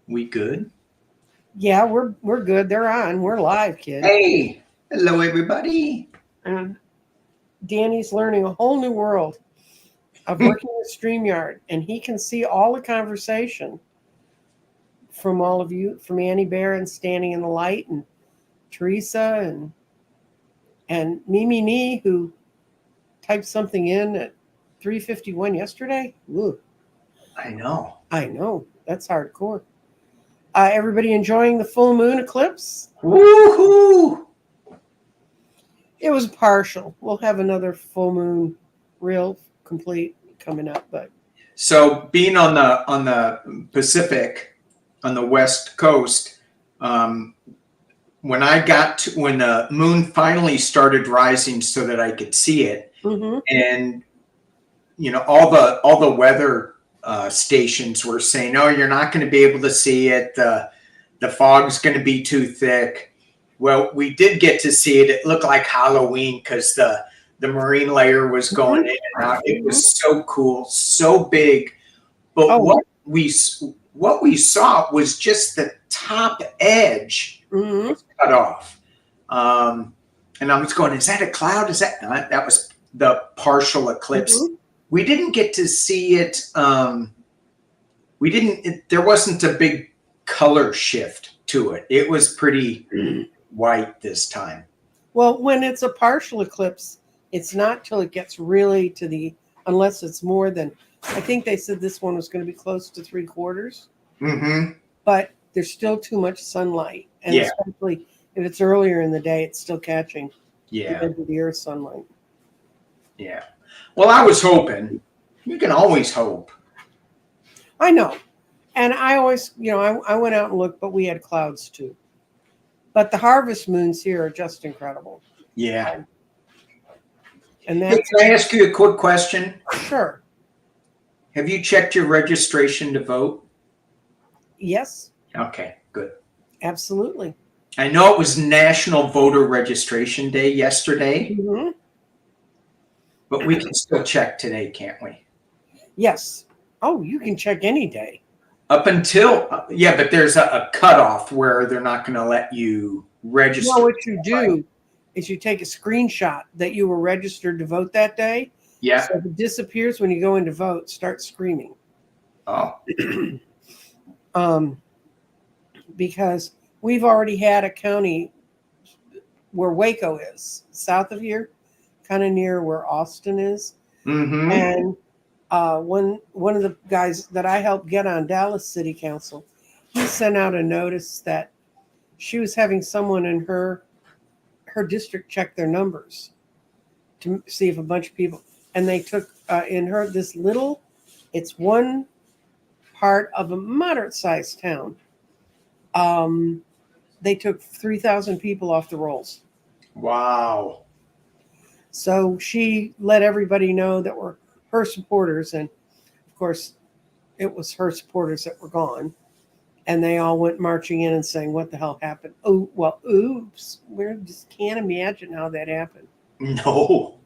We good? Yeah, we're good. They're on. We're live, kid. Hey, hello everybody. And Danny's learning a whole new world of working with StreamYard, and he can see all the conversation from all of you, from Annie Bear and Standing in the Light, and Teresa, and Mimi Nee, who typed something in at 3:51 yesterday. Ooh, I know. That's hardcore. Everybody enjoying the full moon eclipse? Woohoo! It was partial. We'll have another full moon, real complete coming up. But so being on the Pacific, on the West Coast, when the moon finally started rising, so that I could see it, and all the weather stations were saying, "Oh, you're not going to be able to see it. The fog's going to be too thick." Well, we did get to see it. It looked like Halloween because the marine layer was going in and out. It was so cool, so big. But what we saw was just the top edge was cut off. And I was going, "Is that a cloud? Is that not?" That was the partial eclipse. We didn't get to see it. There wasn't a big color shift to it. It was pretty white this time. Well, when it's a partial eclipse, it's not till it gets really unless it's more than, I think they said this one was going to be close to 3/4. But there's still too much sunlight. And especially if it's earlier in the day, it's still catching the edge of the Earth's sunlight. Yeah. Well, I was hoping. You can always hope. I know. And I always, I went out and looked, but we had clouds too. But the harvest moons here are just incredible. Yeah. And can I ask you a quick question? Sure. Have you checked your registration to vote? Yes. Okay, good. Absolutely. I know it was National Voter Registration Day yesterday, but we can still check today, can't we? Yes. Oh, you can check any day. Up until, but there's a cutoff where they're not going to let you register. Well, what you do is you take a screenshot that you were registered to vote that day. Yeah. So if it disappears when you go in to vote, start screaming. Oh. Because we've already had a county where Waco is, south of here, kind of near where Austin is. And one of the guys that I helped get on Dallas City Council, he sent out a notice that she was having someone in her district check their numbers to see if a bunch of people, and they took in her it's one part of a moderate sized town. They took 3,000 people off the rolls. Wow. So she let everybody know that were her supporters, and of course it was her supporters that were gone, and they all went marching in and saying, "What the hell happened?" Oh, well, oops, we just can't imagine how that happened. No.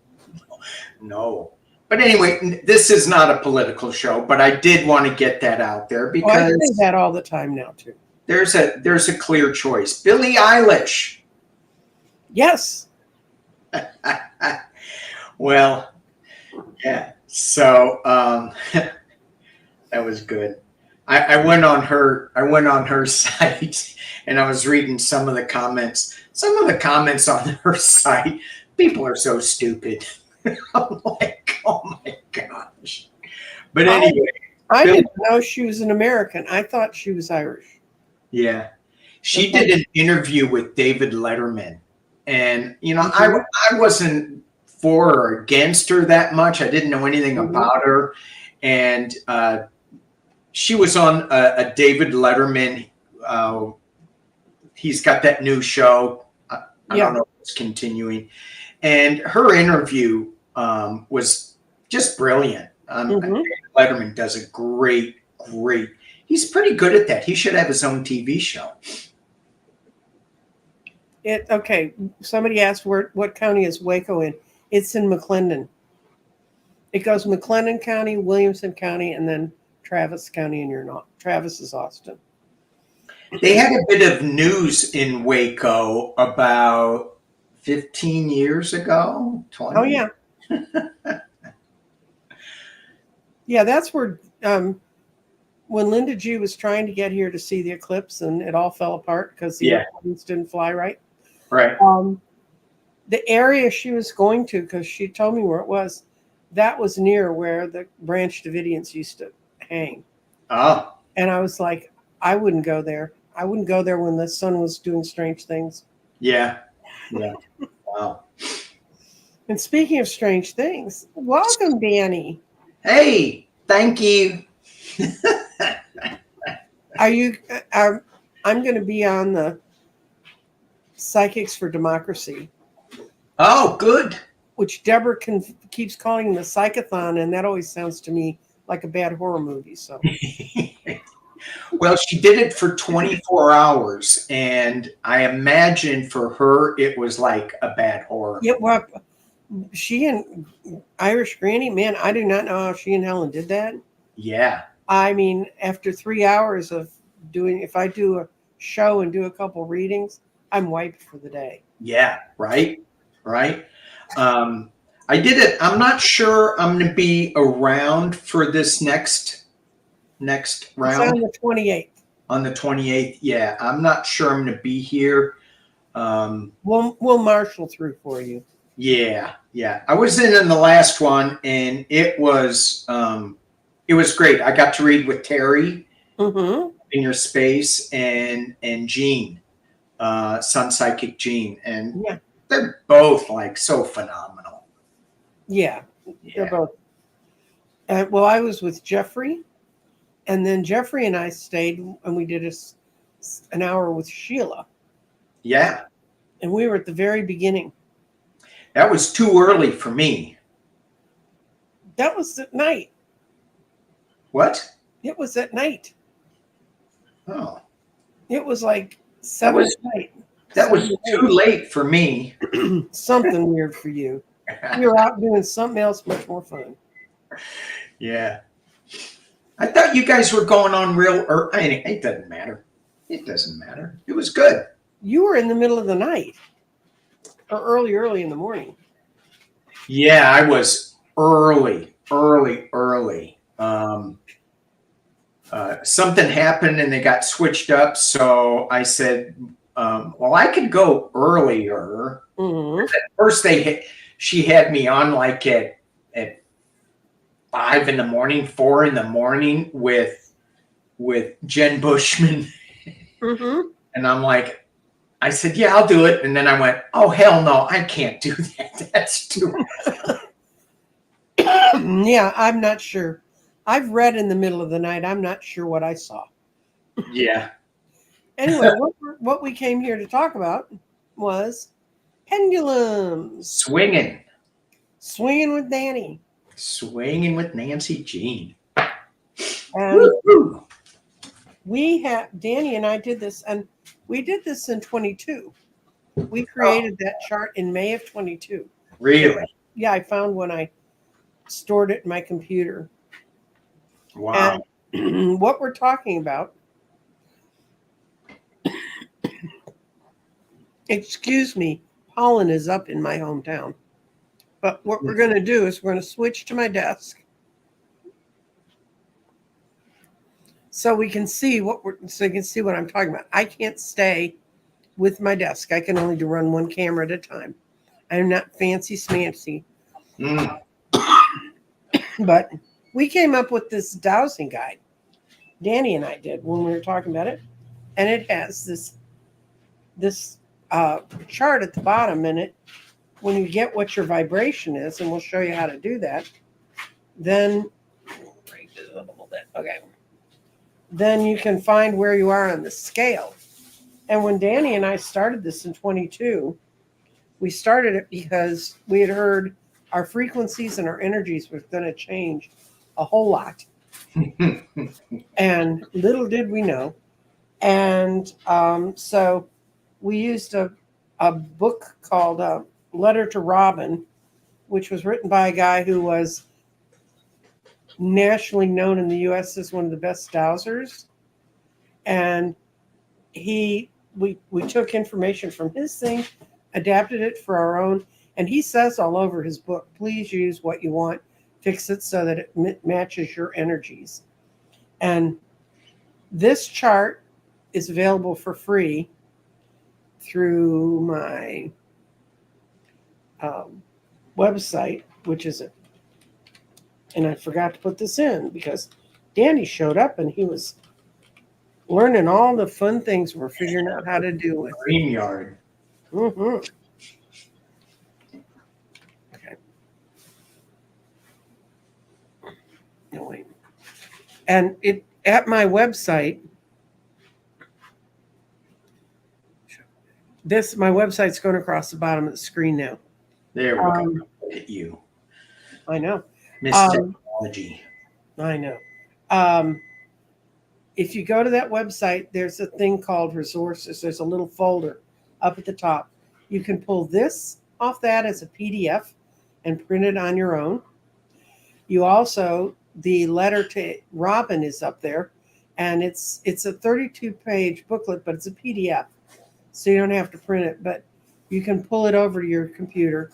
But anyway, this is not a political show, but I did want to get that out there because I say that all the time now too. There's a clear choice. Billie Eilish. Yes. Well, yeah. So that was good. I went on her site and I was reading some of the comments. Some of the comments on her site, people are so stupid. I'm like, oh my gosh. But anyway, I didn't know she was an American. I thought she was Irish. Yeah. She did an interview with David Letterman. And, I wasn't for or against her that much. I didn't know anything about her. And she was on a David Letterman. He's got that new show. I don't know if it's continuing. And her interview was just brilliant. Letterman does a great. He's pretty good at that. He should have his own TV show. Okay. Somebody asked what county is Waco in. It's in McClendon. It goes McClendon County, Williamson County, and then Travis County, and you're not. Travis is Austin. They had a bit of news in Waco about 15 years ago, Oh 20. yeah, yeah. That's where when Linda G was trying to get here to see the eclipse, and it all fell apart because the Yeah, airplanes didn't fly right. right. The area she was going to, because she told me where it was, that was near where the Branch Davidians used to hang. Oh, And I was like, I wouldn't go there. I wouldn't go there when the sun was doing strange things. yeah. Yeah. Wow. And speaking of strange things, welcome, Danny. Hey, thank you. Are you? I'm going to be on the Psychics for Democracy, Oh, good. which Deborah keeps calling the Psychathon, and that always sounds to me like a bad horror movie. So Well, she did it for 24 hours, and I imagine for her it was like a bad horror yeah, movie. well, she and Irish Granny, man, I do not know how she and Helen did that. Yeah. I mean, after 3 hours of doing, if I do a show and do a couple readings, I'm wiped for the day. Yeah. Right. Right. I did it. I'm not sure I'm going to be around for this next It's round on the 28th. on the 28th. Yeah, I'm not sure I'm going to be here. We'll marshal through for you. Yeah, yeah. I was in the last one, and it was great. I got to read with Terry Mm-hmm. in your space and Jean, Sun Psychic Jean, and Yeah, they're both like so phenomenal. yeah, they're Yeah, both. Well, I was with Jeffrey, and then Jeffrey and I stayed, and we did an hour with Sheila, yeah. and we were at the very beginning. That was too early for me. That was at night. What? It was at night. Oh, It was like that 7 was at night. that 7 was too late for me. Something weird for you. We were out doing something else much more fun. Yeah. I thought you guys were going on real early. It doesn't matter. It doesn't matter. It was good. You were in the middle of the night or early in the morning. Yeah, I was early. Something happened and they got switched up. So I said, well, I could go earlier. Mm-hmm. At first, she had me on like at 5 in the morning, 4 in the morning with Jen Bushman. Mm-hmm. And I'm like, I said, yeah, I'll do it. And then I went, oh, hell no, I can't do that. That's too. Yeah, I'm not sure. I've read in the middle of the night. I'm not sure what I saw. Yeah. Anyway, what we came here to talk about was pendulums. Swinging with Danny. Swinging with Nancy Jean. And Woo-hoo. Danny and I did this, and we did this in 22. We created that chart in May of 22. Really? Yeah, I found when I stored it in my computer. Wow. And what we're talking about, excuse me, pollen is up in my hometown. But what we're going to do is we're going to switch to my desk so we can see so you can see what I'm talking about. I can't stay with my desk. I can only run one camera at a time. I'm not fancy smancy. Mm. But we came up with this dowsing guide. Danny and I did when we were talking about it. And it has this chart at the bottom, and when you get what your vibration is, and we'll show you how to do that, then break this up a little bit. Okay. Then you can find where you are on the scale. And when Danny and I started this in 22, we started it because we had heard our frequencies and our energies were going to change a whole lot. And little did we know. And so we used a book called Letter to Robin, which was written by a guy who was nationally known in the U.S. as one of the best dowsers. And we took information from his thing, adapted it for our own, and he says all over his book, please use what you want, fix it so that it matches your energies. And this chart is available for free through my website, which is it. And I forgot to put this in because Danny showed up and he was learning all the fun things we're figuring out how to do with StreamYard. Mm-hmm. Okay. No, wait. And it at my website, my website's going across the bottom of the screen now. There we go. Look at you. I know. Miss Technology. I know. If you go to that website, there's a thing called resources. There's a little folder up at the top. You can pull this off that as a PDF and print it on your own. You also, the letter to Robin is up there, and it's a 32-page booklet, but it's a PDF, so you don't have to print it. But you can pull it over to your computer,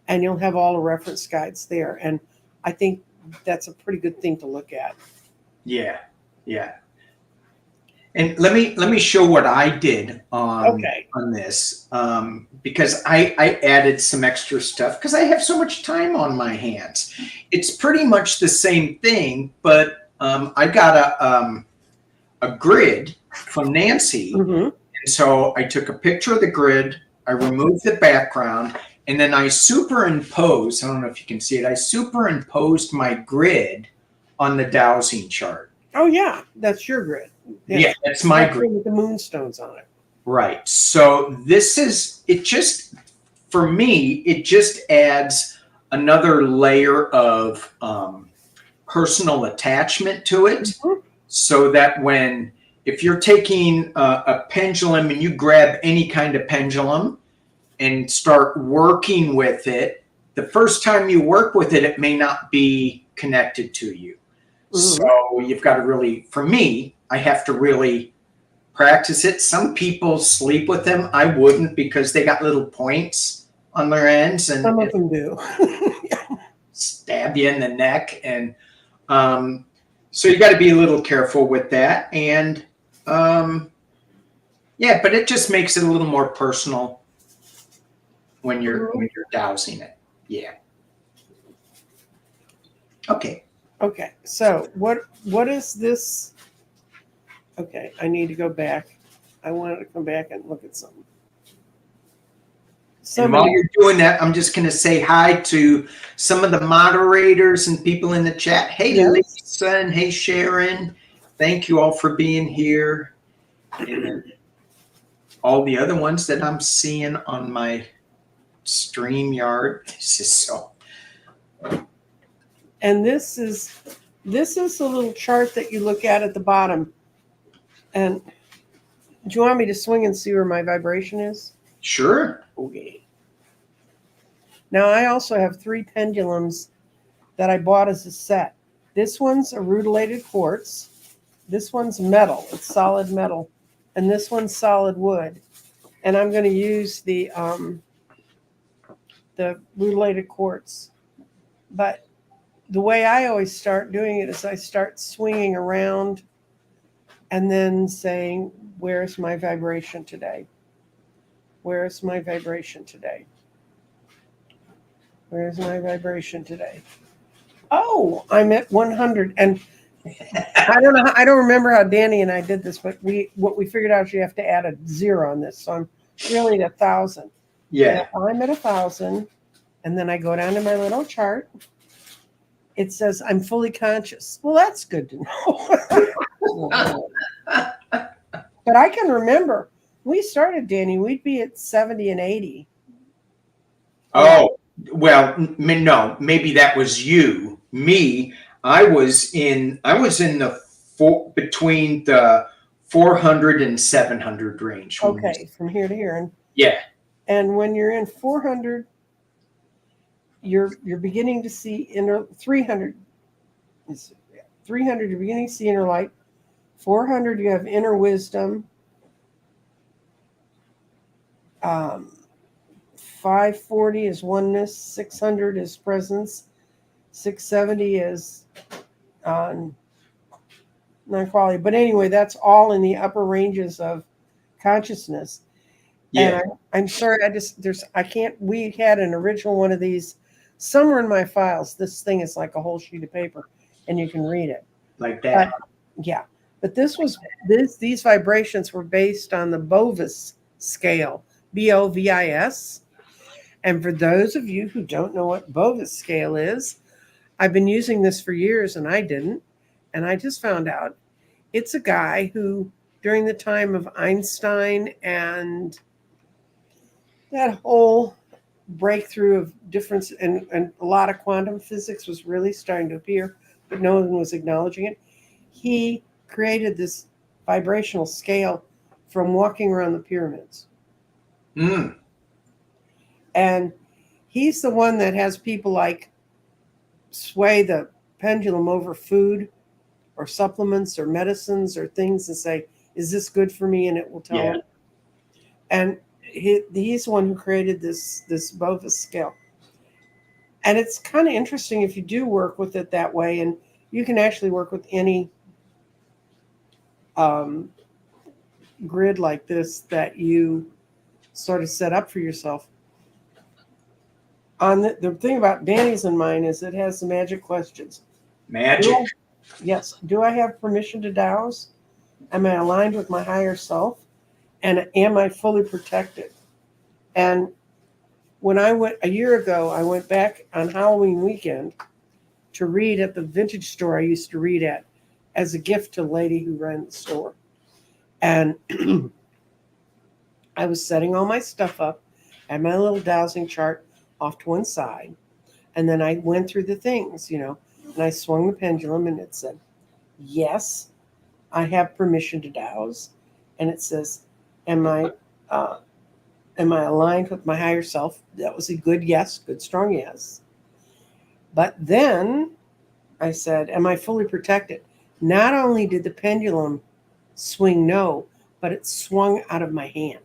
and you'll have all the reference guides there. And I think that's a pretty good thing to look at. Yeah, yeah. And let me show what I did on this, because I added some extra stuff because I have so much time on my hands. It's pretty much the same thing, but I got a grid from Nancy, and so I took a picture of the grid, I removed the background, and then I superimposed. I don't know if you can see it. I superimposed my grid on the Dowsing chart. Oh yeah, that's your grid. Yeah, that's my grid with the moonstones on it. Right. So this is it. Just for me, it just adds another layer of personal attachment to it, so that if you're taking a pendulum and you grab any kind of pendulum and start working with it, the first time you work with it, it may not be connected to you. So you've got to really, for me, I have to really practice it. Some people sleep with them. I wouldn't, because they got little points on their ends, and some of them do stab you in the neck. And so you got to be a little careful with that. And yeah, but it just makes it a little more personal when you're dowsing it. Yeah. Okay. Okay, so what is this? Okay, I need to go back. I wanted to come back and look at something. And while you're doing that, I'm just going to say hi to some of the moderators and people in the chat. Hey, Lisa, and hey, Sharon. Thank you all for being here. And all the other ones that I'm seeing on my StreamYard. This is so... And this is a little chart that you look at the bottom. And do you want me to swing and see where my vibration is? Sure. Okay. Now I also have 3 pendulums that I bought as a set. This one's a rutilated quartz. This one's metal. It's solid metal. And this one's solid wood. And I'm going to use the rutilated quartz. But the way I always start doing it is I start swinging around and then saying, where's my vibration today? Where's my vibration today? Where's my vibration today? Oh, I'm at 100. And I don't remember how Danny and I did this, but what we figured out is you have to add a 0 on this. So I'm really at 1,000. Yeah. And I'm at 1,000. And then I go down to my little chart. It says I'm fully conscious. Well, that's good to know. But I can remember we started, Danny, we'd be at 70 and 80. Oh, well, no, maybe that was you. Me, I was in the between the 400 and 700 range. Okay, from here to here. And yeah. And when you're in 400, you're beginning to see 300. 300, you're beginning to see inner light. 400, you have inner wisdom. Um, 540 is oneness, 600 is presence, 670 is non-quality. But anyway, that's all in the upper ranges of consciousness. Yeah. And I'm sorry, I can't, we had an original one of these somewhere in my files. This thing is like a whole sheet of paper and you can read it. Like that. But, yeah. But these vibrations were based on the Bovis scale, Bovis. And for those of you who don't know what Bovis scale is, I've been using this for years and I didn't. And I just found out it's a guy who, during the time of Einstein and that whole breakthrough of difference and a lot of quantum physics was really starting to appear, but no one was acknowledging it. He created this vibrational scale from walking around the pyramids. Mm. And he's the one that has people like sway the pendulum over food or supplements or medicines or things and say, is this good for me? And it will tell them. And he's the one who created this Bovis scale. And it's kind of interesting if you do work with it that way. And you can actually work with any grid like this that you sort of set up for yourself. On the thing about Danny's and mine is it has the magic questions. Magic? Yes. Do I have permission to douse? Am I aligned with my higher self? And am I fully protected? And when I went a year ago, I went back on Halloween weekend to read at the vintage store I used to read at as a gift to the lady who ran the store. And I was setting all my stuff up, had my little dowsing chart off to one side. And then I went through the things, and I swung the pendulum and it said, yes, I have permission to douse. And it says, am I aligned with my higher self? That was a good yes, good strong yes. But then I said, am I fully protected? Not only did the pendulum swing no, but it swung out of my hand.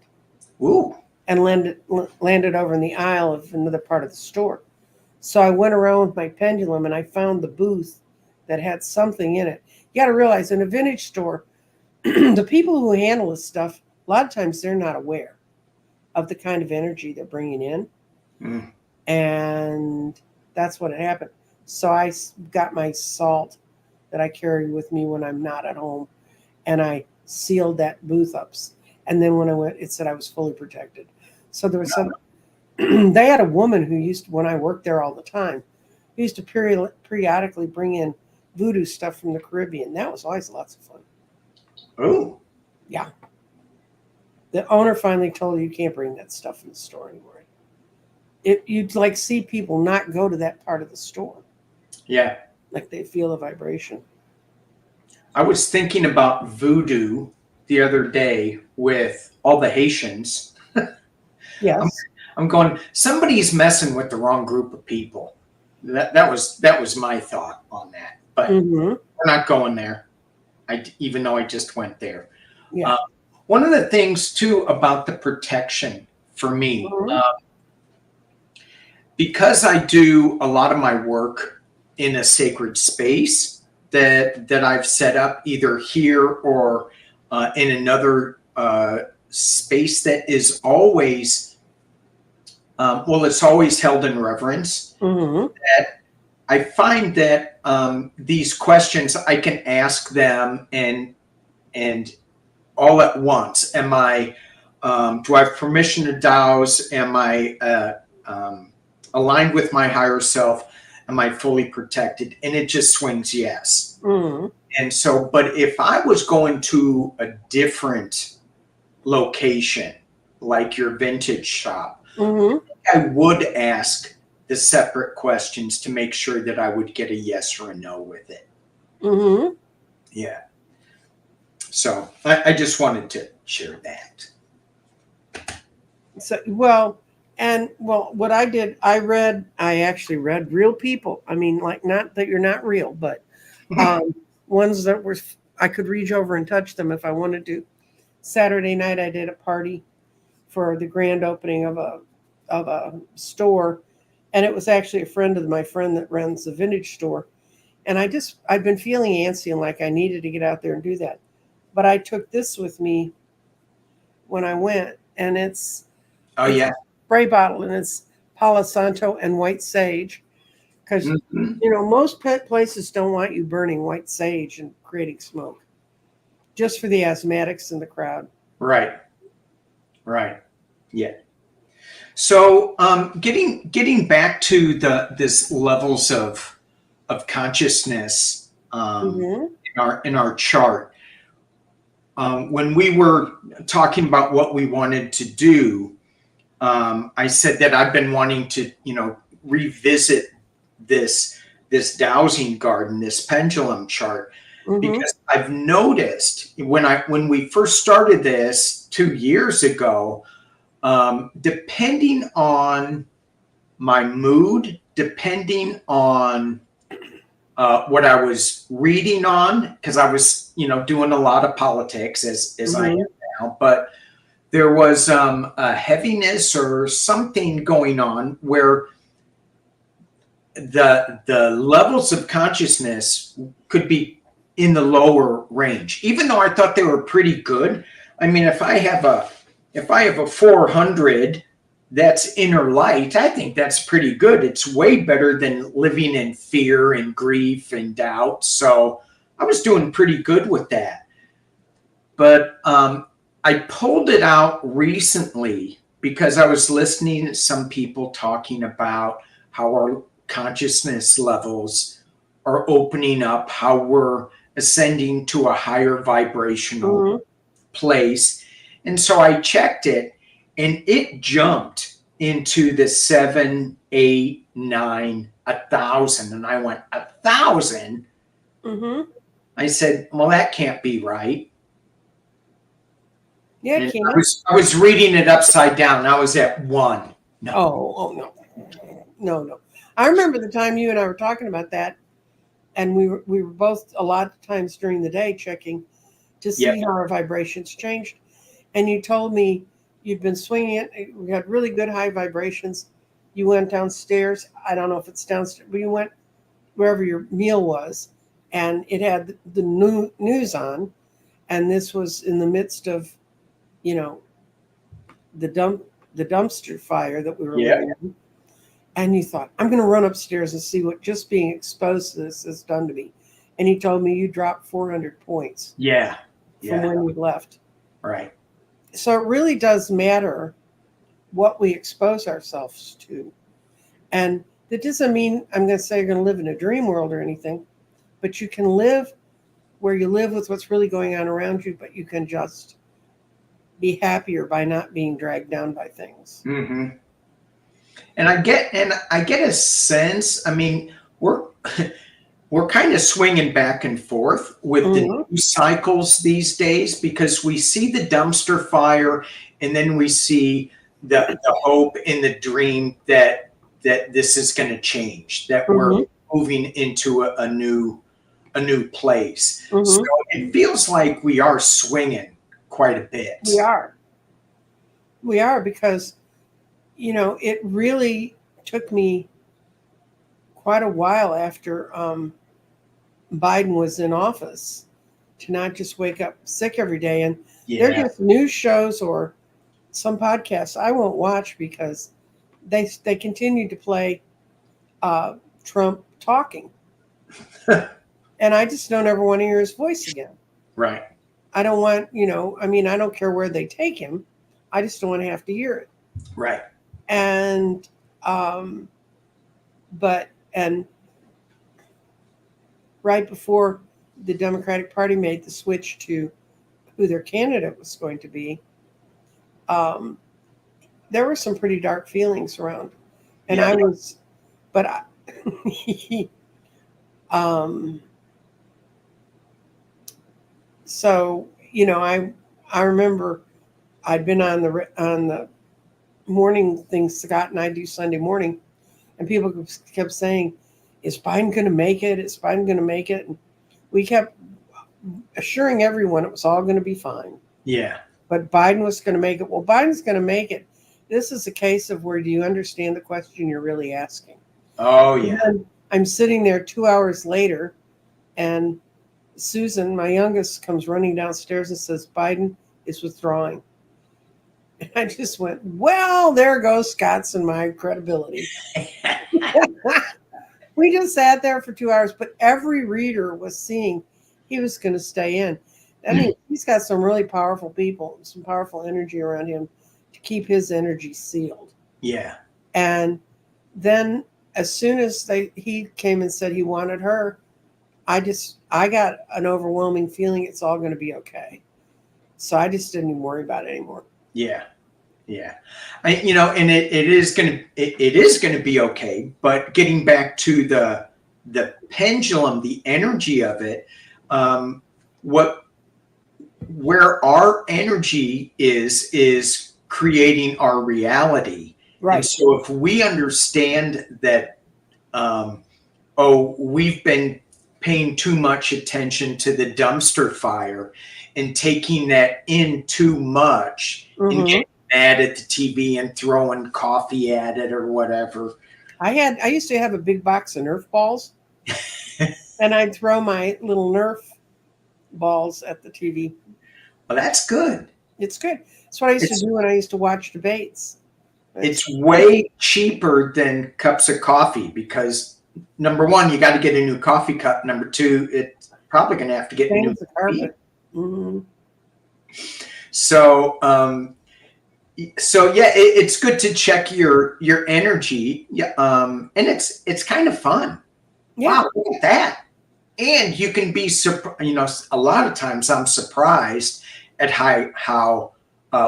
Ooh. And landed over in the aisle of another part of the store. So I went around with my pendulum and I found the booth that had something in it. You got to realize in a vintage store, the people who handle this stuff, a lot of times they're not aware of the kind of energy they're bringing in. Mm. And that's what had happened. So I got my salt that I carry with me when I'm not at home, and I sealed that booth up. And then when I went, it said I was fully protected. So there was they had a woman who when I worked there all the time, who used to periodically bring in voodoo stuff from the Caribbean. That was always lots of fun. Oh. Yeah. The owner finally told her you can't bring that stuff in the store anymore. You'd like see people not go to that part of the store. Yeah. Like they feel the vibration. I was thinking about voodoo the other day with all the Haitians. Yes. I'm going, somebody's messing with the wrong group of people. That was my thought on that. But we're not going there. Even though I just went there. Yeah. One of the things too about the protection for me, because I do a lot of my work in a sacred space that I've set up either here or in another space that is always, it's always held in reverence. That I find that these questions I can ask them and all at once. Am I? Do I have permission to douse? Am I aligned with my higher self? Am I fully protected? And it just swings yes. And so, but if I was going to a different location, like your vintage shop, I would ask the separate questions to make sure that I would get a yes or a no with it. Yeah. So I just wanted to share that. So, what I did, I actually read real people. I mean, like, not that you're not real, but ones that I could reach over and touch them if I wanted to. Saturday night, I did a party for the grand opening of a store, and it was actually a friend of my friend that runs the vintage store. And I've been feeling antsy and like I needed to get out there and do that. But I took this with me when I went, and it's yeah. a spray bottle, and it's Palo Santo and white sage, because most pet places don't want you burning white sage and creating smoke, just for the asthmatics in the crowd. Right. Yeah. So, getting back to this levels of consciousness in our chart. When we were talking about what we wanted to do, I said that I've been wanting to, revisit this dowsing garden, this pendulum chart, because I've noticed when we first started this 2 years ago, depending on my mood, depending on what I was reading on, because I was, doing a lot of politics as I am now, but there was a heaviness or something going on where the levels of consciousness could be in the lower range, even though I thought they were pretty good. I mean, if I have a 400 that's inner light, I think that's pretty good. It's way better than living in fear and grief and doubt. So I was doing pretty good with that. But I pulled it out recently because I was listening to some people talking about how our consciousness levels are opening up, how we're ascending to a higher vibrational place. And so I checked it, and it jumped into the 7, 8, 9, 1,000. And I went, 1,000? I said, well, that can't be right. Yeah, it can. I was reading it upside down. I was at 1. No. No. I remember the time you and I were talking about that, and we were both a lot of times during the day checking to see how our vibrations changed. And you told me you'd been swinging it. We had really good high vibrations. You went downstairs. I don't know if it's downstairs, but you went wherever your meal was, and it had the news on, and this was in the midst of, the dumpster fire that we were living in. And you thought, I'm going to run upstairs and see what just being exposed to this has done to me. And he told me you dropped 400 points. From when we left. Right. So it really does matter what we expose ourselves to. And that doesn't mean I'm going to say you're going to live in a dream world or anything, but you can live where you live with what's really going on around you, but you can just be happier by not being dragged down by things. And I get a sense, I mean, we're kind of swinging back and forth with the news cycles these days, because we see the dumpster fire, and then we see the hope in the dream that this is going to change, that we're moving into a new place. So it feels like we are swinging quite a bit. We are because, it really took me quite a while after Biden was in office to not just wake up sick every day. And they're just news shows or some podcasts I won't watch because they continue to play Trump talking. And I just don't ever want to hear his voice again. Right. I don't want, I don't care where they take him. I just don't want to have to hear it. Right. And, right before the Democratic Party made the switch to who their candidate was going to be, there were some pretty dark feelings around. And so, I remember I'd been on the morning thing Scott and I do Sunday morning, and people kept saying, is Biden going to make it? Is Biden going to make it? And we kept assuring everyone it was all going to be fine. Yeah. but Biden was going to make it. Well, Biden's going to make it. This is a case of where do you understand the question you're really asking? Oh, yeah. And I'm sitting there 2 hours later, and Susan, my youngest, comes running downstairs and says, Biden is withdrawing. And I just went, well, there goes Scott's and my credibility. We just sat there for 2 hours, but every reader was seeing he was going to stay in. I mean, he's got some really powerful people, some powerful energy around him to keep his energy sealed. Yeah. And then as soon as he came and said he wanted her, I got an overwhelming feeling it's all going to be okay. So I just didn't even worry about it anymore. Yeah. Yeah. And it is going to be okay. But getting back to the pendulum, the energy of it, where our energy is creating our reality. Right. And so if we understand that, we've been paying too much attention to the dumpster fire and taking that in too much, and getting mad at the TV and throwing coffee at it or whatever. I used to have a big box of Nerf balls, and I'd throw my little Nerf balls at the TV. Well, that's good. It's good. That's what I used to do when I used to watch debates. It's way cheaper than cups of coffee because, number one, you got to get a new coffee cup. Number two, it's probably going to have to get a new carpet. Mm-hmm. So yeah, it's good to check your energy. Yeah, and it's kind of fun. Yeah. Wow, look at that. And you can be surprised. A lot of times I'm surprised at how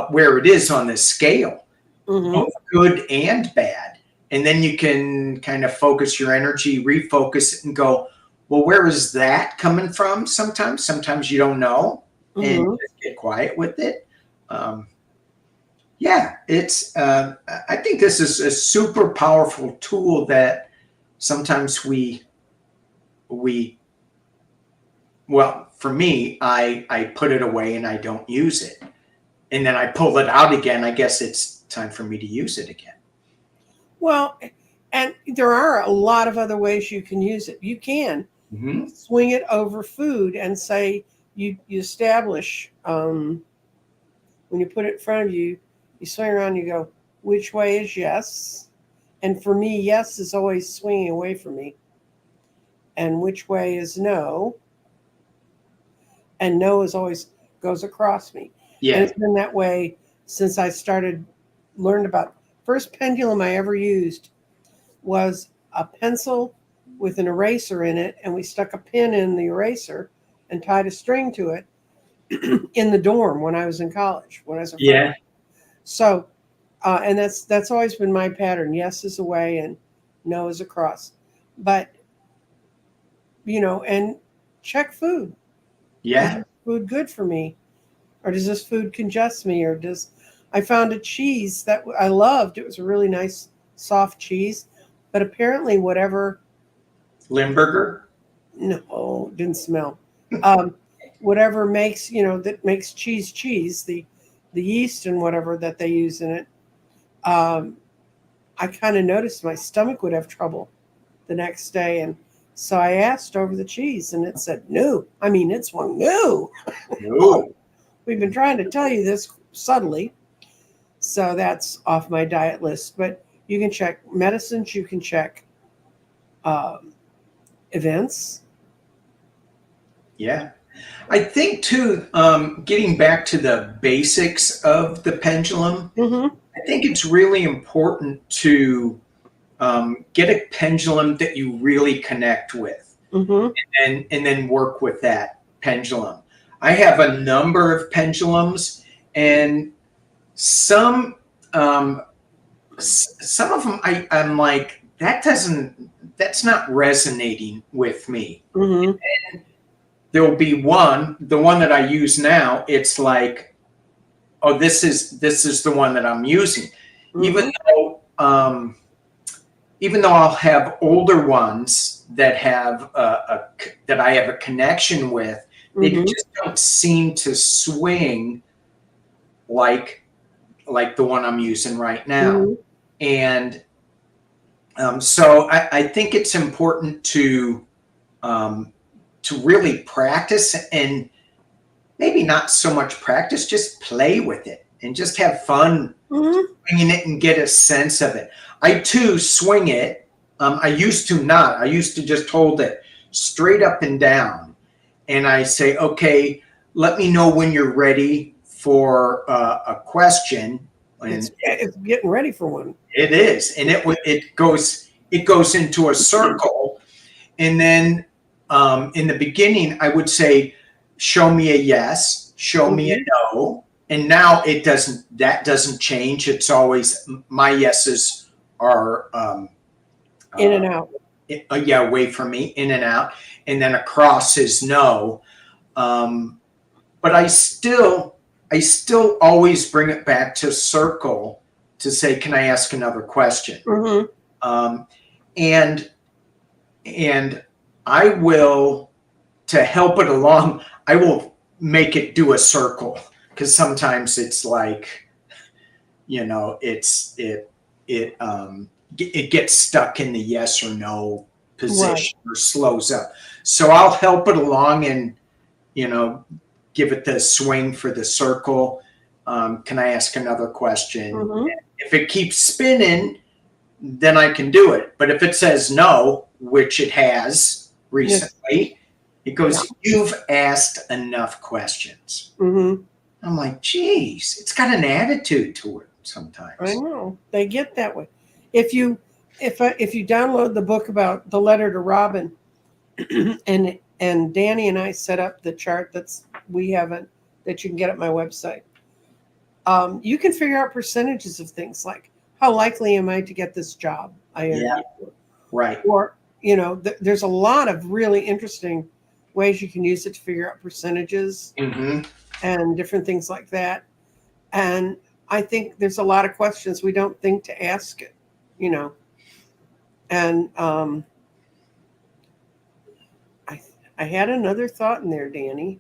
where it is on the scale, both good and bad. And then you can kind of focus your energy, refocus it, and go, well, where is that coming from? Sometimes you don't know, and just get quiet with it. Yeah, it's. I think this is a super powerful tool that sometimes well, for me, I put it away and I don't use it. And then I pull it out again. I guess it's time for me to use it again. Well, and there are a lot of other ways you can use it. You can swing it over food and say you establish, when you put it in front of you, you swing around, you go, which way is yes? And for me, yes is always swinging away from me. And which way is no? And no is always goes across me. Yeah. And it's been that way since I learned about. First pendulum I ever used was a pencil with an eraser in it, and we stuck a pin in the eraser and tied a string to it in the dorm when I was in college, when I was a freshman. Yeah. So, and that's always been my pattern. Yes is away and no is across. But, and check food. Yeah. Is this food good for me? Or does this food congest me? Or I found a cheese that I loved. It was a really nice, soft cheese. But apparently whatever. Limburger? No, didn't smell. Whatever makes, that makes cheese, the yeast and whatever that they use in it. I kind of noticed my stomach would have trouble the next day. And so I asked over the cheese and it said, no. I mean, it swung no. No. We've been trying to tell you this subtly. So that's off my diet list. But you can check medicines. You can check events. Yeah. I think, too, getting back to the basics of the pendulum, I think it's really important to get a pendulum that you really connect with and then work with that pendulum. I have a number of pendulums, and some of them I'm like, that's not resonating with me. And there will be the one that I use now. It's like, oh, this is the one that I'm using, even though I'll have older ones that have that I have a connection with. They just don't seem to swing like the one I'm using right now. Mhm. And so I think it's important to really practice, and maybe not so much practice, just play with it and just have fun Mhm. swinging it and get a sense of it. I too swing it. I used to not. I used to just hold it straight up and down, and I say, "Okay, let me know when you're ready for a question." And It's getting ready for one. it is, and it goes into a circle, and then in the beginning, I would say, "Show me a yes," "Show me a Mhm. no," and now it doesn't. That doesn't change. It's always my yeses are In uh, and out. yeah, away from me, in and out, and then across is no. But I still always bring it back to circle to say, "Can I ask another question?" Mhm. Um, and and I will, to help it along, I will make it do a circle, because sometimes it's like, it gets stuck in the yes or no Right. position or slows up. So I'll help it along and you know give it the swing for the circle. Can I ask another question? Mhm. If it keeps spinning, then I can do it. But if it says no, which it has Yes. recently, it Yeah. goes, "You've asked enough questions." Mhm. I'm like, geez, it's got an attitude to it I sometimes. know. They get that way. If you if you download the book about the letter to Robin, and Danny and I set up the chart we haven't that you can get at my website. You can figure out percentages of things like how likely am I to get this job I Yeah, interviewed for, right. or there's a lot of really interesting ways you can use it to figure out percentages Hmm. and different things like that. And I think there's a lot of questions we don't think to ask it, you know. And I I had another thought in there, Danny.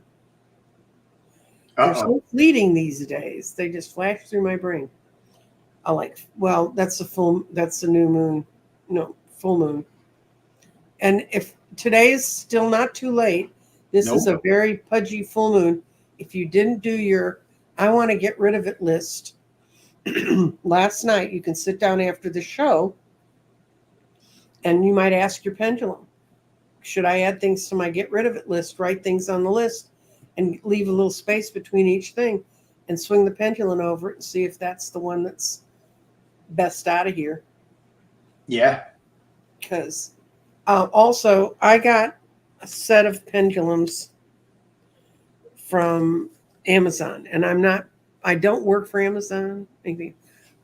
They're Uh-oh. so fleeting these days. They just flash through my brain. I like, well, that's the new moon. No, full moon. And if today is still not too late, this is Nope. a very pudgy full moon. If you didn't do your I want to get rid of it list last night, you can sit down after the show and you might ask your pendulum, should I add things to my get rid of it list, write things on the list, and leave a little space between each thing and swing the pendulum over it and see if that's the one that's best out of here. Yeah. Because also, I got a set of pendulums from Amazon, and I don't work for Amazon, maybe.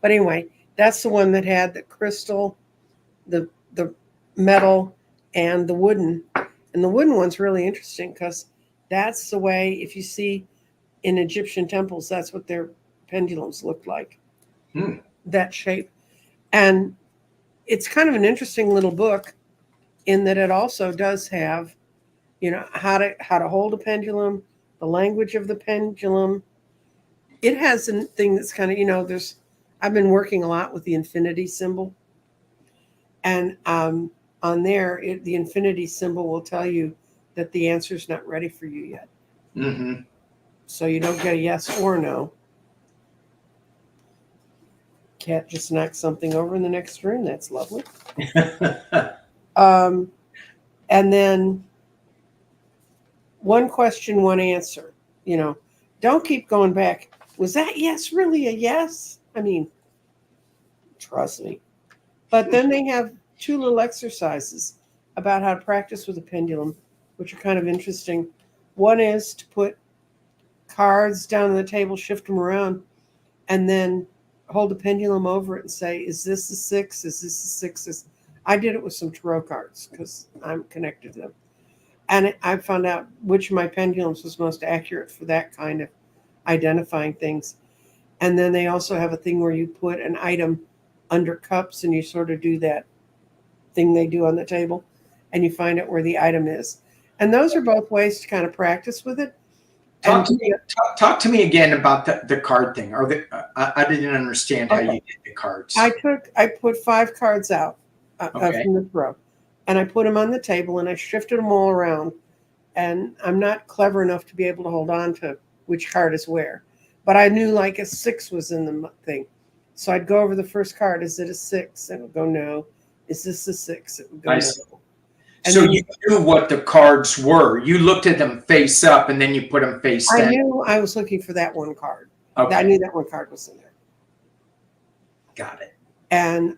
But anyway, that's the one that had the crystal, the metal, and the wooden. And the wooden one's really interesting because that's the way, if you see in Egyptian temples, that's what their pendulums look like, Hmm. that shape. And it's kind of an interesting little book in that it also does have, how to hold a pendulum, the language of the pendulum. It has a thing that's kind of, there's I've been working a lot with the infinity symbol, and on there, the infinity symbol will tell you that the answer is not ready for you yet. Hmm. So you don't get a yes or no. Cat just knocked something over in the next room. That's lovely. Um, and then one question, one answer. You know, don't keep going back. Was that yes really a yes? I mean, trust me. But then they have two little exercises about how to practice with a pendulum, which are kind of interesting. One is to put cards down on the table, shift them around, and then hold the pendulum over it and say, "Is this a six? Is this a six?" I did it with some tarot cards because I'm connected to them, and I found out which of my pendulums was most accurate for that kind of identifying things. And then they also have a thing where you put an item under cups and you sort of do that thing they do on the table, and you find out where the item is. And those are both ways to kind of practice with it. Talk to me. Talk to me again about the card thing. Or I didn't understand how you did the cards. I put 5 cards out Okay. from the throw, and I put them on the table, and I shifted them all around. And I'm not clever enough to be able to hold on to which card is where, but I knew like a 6 was in the thing, so I'd go over the first card. Is it a 6? And it would go no. Is this a 6? It would go no. And so you knew what the cards were. You looked at them face up, and then you put them face down. I knew I was looking for that one card. Okay. I knew that one card was in there. Got it. And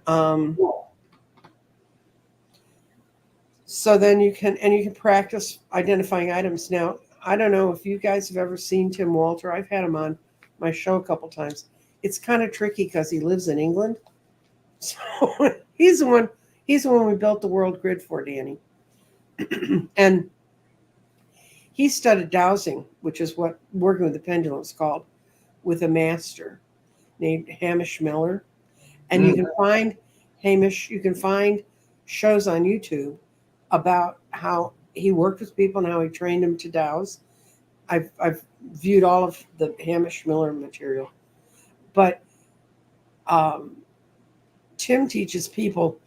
so then you can practice identifying items. Now, I don't know if you guys have ever seen Tim Walter. I've had him on my show a couple times. It's kind of tricky because he lives in England. So he's the one we built the world grid for, Danny. And he studied dowsing, which is what working with the pendulum is called, with a master named Hamish Miller. And you can find Hamish, you can find shows on YouTube about how he worked with people and how he trained them to douse. I've viewed all of the Hamish Miller material. But Tim teaches people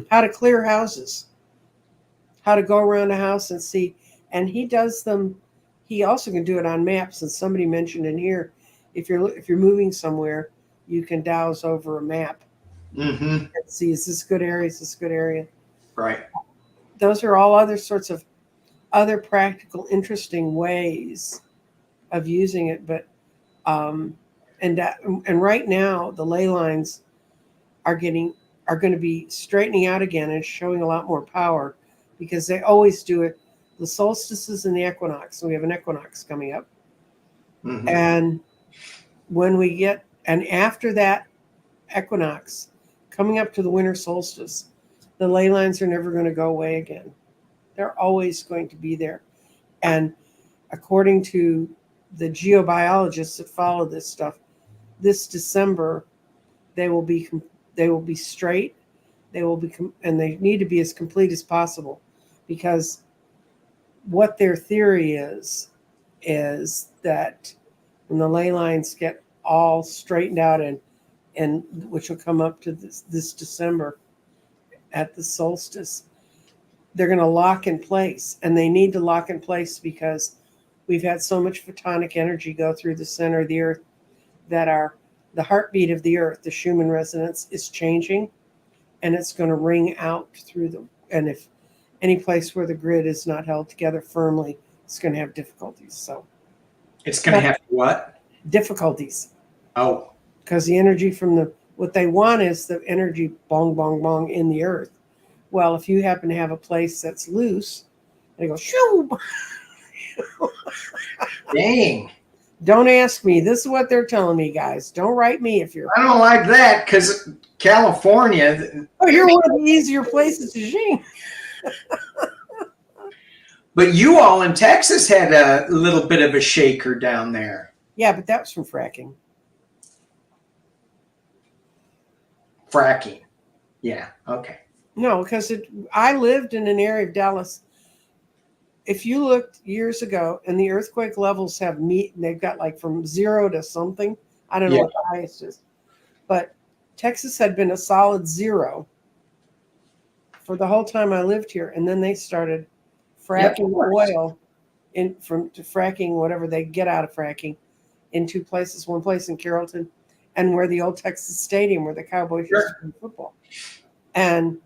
how to clear houses, how to go around a house and see. And he does them. He also can do it on maps. And somebody mentioned in here, if you're moving somewhere, you can douse over a map and see, is this a good area? Is this a good area? Right. Those are all other sorts of other practical, interesting ways of using it. But and right now the ley lines are going to be straightening out again and showing a lot more power, because they always do it the solstices and the equinox. So we have an equinox coming up, and when we get, and after that equinox, coming up to the winter solstice, the ley lines are never going to go away again. They're always going to be there. And according to the geobiologists that follow this stuff, this December they will be straight. They will become, and they need to be as complete as possible, because what their theory is that when the ley lines get all straightened out, and which will come up to this December at the solstice, they're going to lock in place. And they need to lock in place because we've had so much photonic energy go through the center of the earth that the heartbeat of the earth, the Schumann resonance, is changing, and it's going to ring out through and if any place where the grid is not held together firmly, it's going to have difficulties. So it's going to have what? Difficulties. Oh. Because the energy from what they want is the energy bong, bong, bong in the earth. Well, if you happen to have a place that's loose, and it goes, shoo. Dang. Don't ask me. This is what they're telling me, guys. Don't write me if you're. I don't like that, because California. Oh, you're one of the easier places to zing. But you all in Texas had a little bit of a shaker down there. Yeah, but that was from fracking. Fracking. Yeah. Okay. No, because I lived in an area of Dallas. If you looked years ago, and the earthquake levels they've got like from 0 to something. I don't know what the highest is. But Texas had been a solid 0 for the whole time I lived here. And then they started fracking oil to fracking whatever they get out of fracking in 2 places. One place in Carrollton, and where the old Texas Stadium where the Cowboys used to play football. And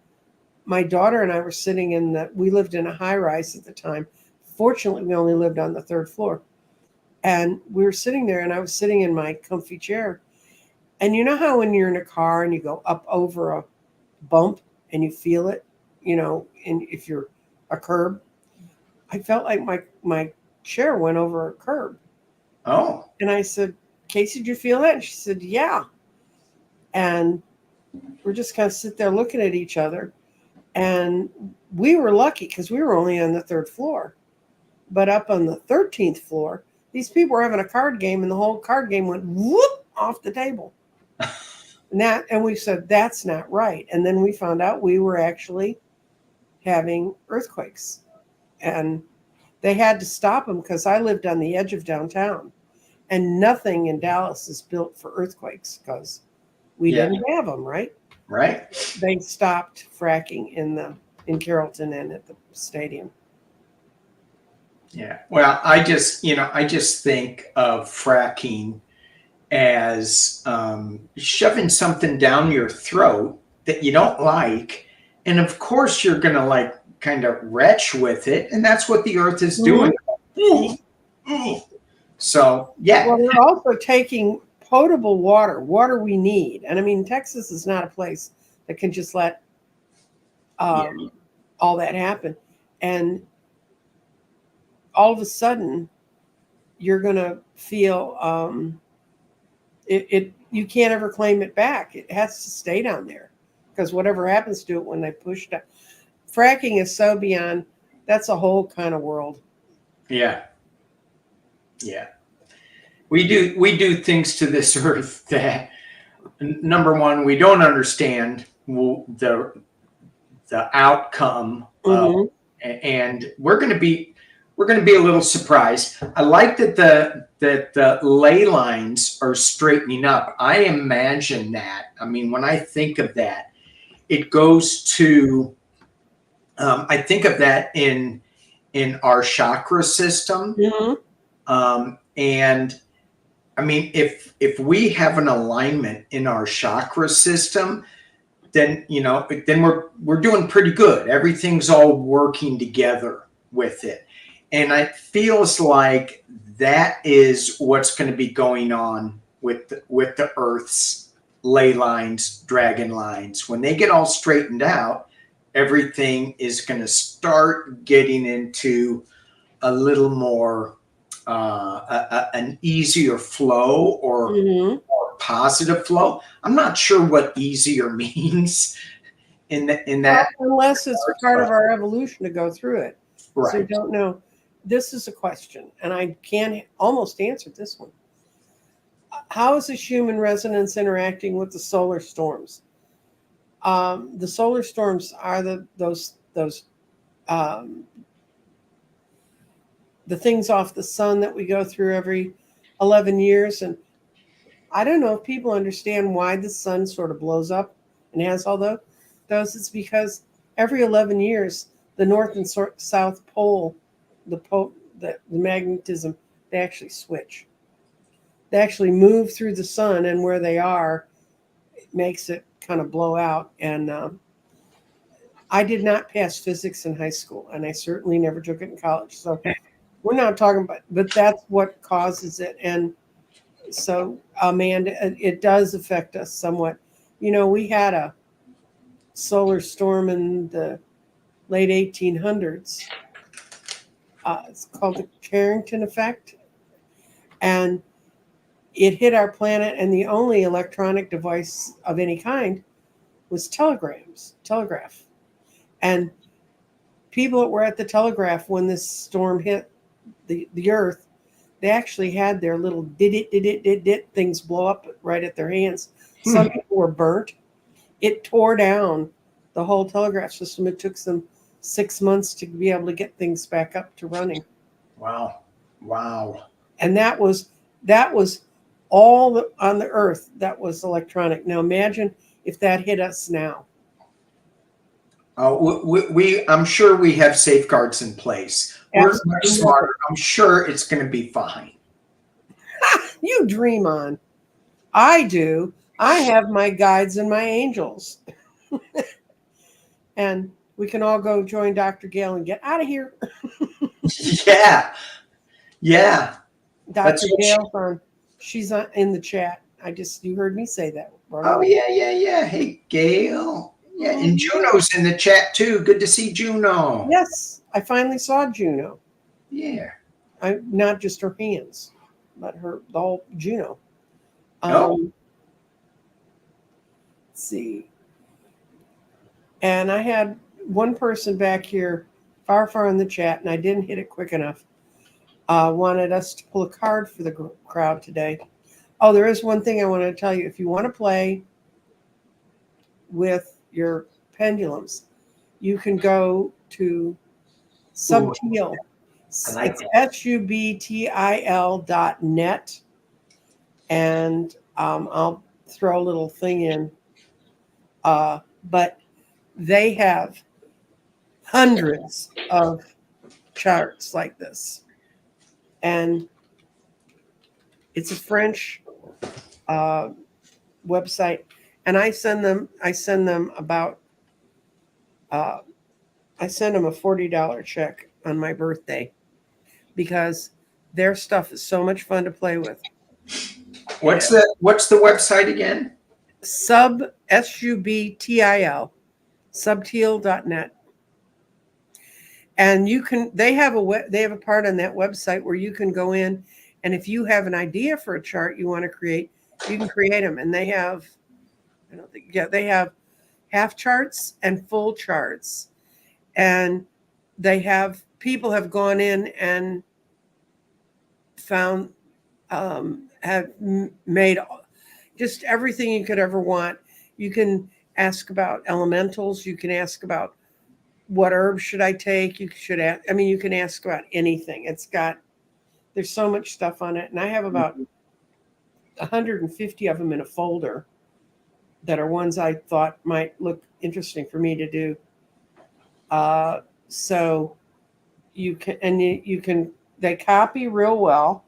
my daughter and I were sitting we lived in a high rise at the time. Fortunately, we only lived on the 3rd floor. And we were sitting there, and I was sitting in my comfy chair. And you know how when you're in a car and you go up over a bump and you feel it, and if you're a curb, I felt like my chair went over a curb. Oh. And I said, Casey, did you feel that? And she said, yeah. And we're just kind of sit there looking at each other. And we were lucky because we were only on the 3rd floor. But up on the 13th floor, these people were having a card game, and the whole card game went whoop off the table. And we said, that's not right. And then we found out we were actually having earthquakes. And They had to stop them because I lived on the edge of downtown, and nothing in Dallas is built for earthquakes because we didn't have them, right? Right. They stopped fracking in Carrollton and at the stadium. Yeah. Well, I just think of fracking as shoving something down your throat that you don't like. And of course, you're going to like kind of retch with it. And that's what the earth is doing. So, yeah. Well, they're also taking potable water we need. And I mean, Texas is not a place that can just let all that happen. And all of a sudden, you're going to feel you can't ever claim it back. It has to stay down there because whatever happens to it when they push it. Fracking is so beyond, that's a whole kind of world. Yeah. Yeah. We do things to this earth that, number one, we don't understand the outcome of, and we're going to be a little surprised. I like that the ley lines are straightening up. I imagine that. I mean, when I think of that, it goes to I think of that in our chakra system. And I mean, if we have an alignment in our chakra system, then we're doing pretty good. Everything's all working together with it. And it feels like that is what's going to be going on with the Earth's ley lines, dragon lines. When they get all straightened out, everything is going to start getting into a little more an easier flow or positive flow. I'm not sure what easier means in that. Well, unless it's part of our evolution to go through it. Right. So I don't know. This is a question, and I can almost answer this one. How is the human resonance interacting with the solar storms? The solar storms are those the things off the sun that we go through every 11 years. And I don't know if people understand why the sun sort of blows up and has all those. It's because every 11 years, the north and south pole, the magnetism, they actually switch. They actually move through the sun, and where they are, it makes it kind of blow out. And I did not pass physics in high school, and I certainly never took it in college. So we're not talking about, but that's what causes it. And so, Amanda, it does affect us somewhat. We had a solar storm in the late 1800s. It's called the Carrington effect. And it hit our planet, and the only electronic device of any kind was telegraph. And people that were at the telegraph when this storm hit the earth, they actually had their little dit things blow up right at their hands. Some people were burnt. It tore down the whole telegraph system. It took them 6 months to be able to get things back up to running. Wow. And that was all on the earth that was electronic. Now imagine if that hit us now. I'm sure we have safeguards in place. We're much smarter. I'm sure it's going to be fine. You dream on. I do. I have my guides and my angels. And we can all go join Dr. Gale and get out of here. Yeah. Dr. Gale's on. She's in the chat. You heard me say that. Oh, yeah. Hey, Gail. Yeah, and Juno's in the chat too. Good to see Juno. Yes, I finally saw Juno. Yeah. Not just her hands, but the whole Juno. Let's see. And I had one person back here far in the chat, and I didn't hit it quick enough. Wanted us to pull a card for the crowd today. Oh, there is one thing I wanted to tell you. If you want to play with your pendulums, you can go to Subtil. I like It's that. subtil.net. And I'll throw a little thing in. But they have hundreds of charts like this. And it's a French website. And I send them about, I send them a $40 check on my birthday because their stuff is so much fun to play with. What's the website again? Subtil, subtil.net. And they have a part on that website where you can go in, and if you have an idea for a chart you want to create, you can create them. And they have, they have half charts and full charts. And people have gone in and found, have made just everything you could ever want. You can ask about elementals. You can ask about what herbs should I take. You can ask about anything. There's so much stuff on it. And I have about 150 of them in a folder that are ones I thought might look interesting for me to do. So they copy real well.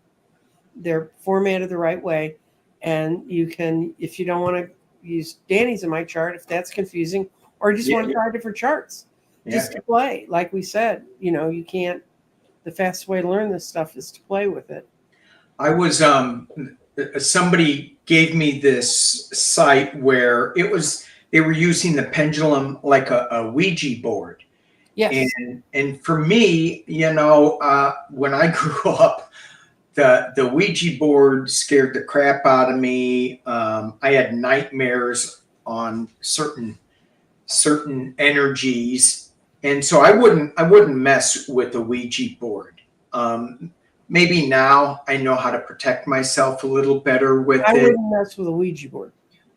They're formatted the right way. And you can, if you don't want to use Danny's in my chart, if that's confusing, or you just want to try different charts, just to play. Like we said, you can't, the fastest way to learn this stuff is to play with it. I was, somebody gave me this site where they were using the pendulum like a Ouija board. Yes. And for me, when I grew up, the Ouija board scared the crap out of me. I had nightmares on certain energies, and so I wouldn't mess with the Ouija board. Maybe now I know how to protect myself a little better with it. I wouldn't mess with a Ouija board,